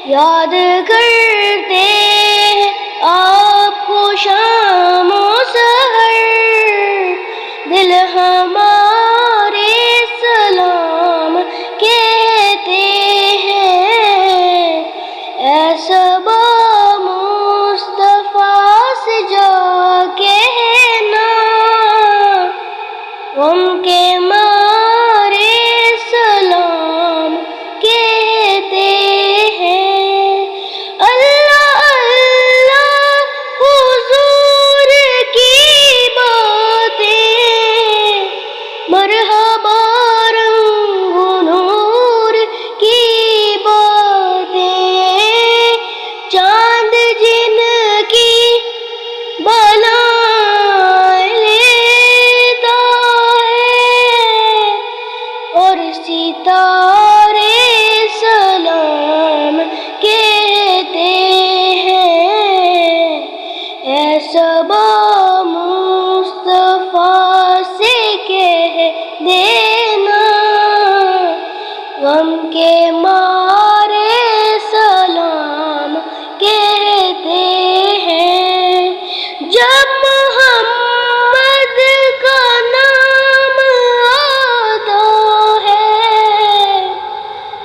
یاد کرتے ہیں آپ کو شام و سحر، دل ہمارے سلام کہتے ہیں۔ اے صبا مصطفیٰ سے جا کہنا، غم کے مارے سلام کہتے ہیں۔ اللہ اللہ حضور کی باتیں، مرحبا رنگ و نور کی باتیں، چاند جن کی بلا لیتا ہے اور ستارے سلام کہتے ہیں۔ اے صبا مصطفیٰ سے کہہ دینا، غم کے مارے سلام کہتے ہیں۔ جب محمد کا نام آتا ہے،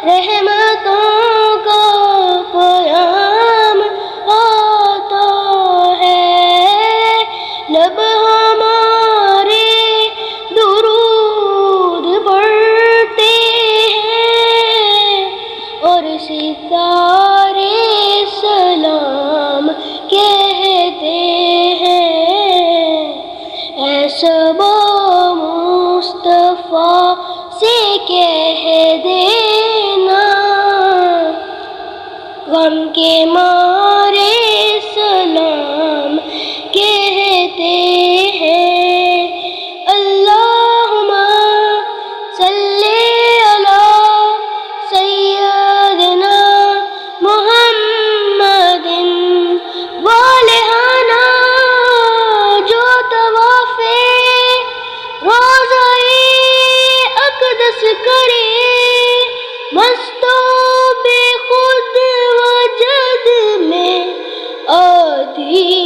رحمتوں کا پیام آتا ہے، لب ہمارے درود پڑھتے ہیں اور ستارے سلام کہتے ہیں۔ اے صبا مصطفیٰ سے کہہ دینا، غم کے مارے سلام کہتے ہیں۔ اللہم صلی علی سیدنا محمد والہنا، جو طواف روضہ اقدس کرے، مست و بے خود وجد میں آتی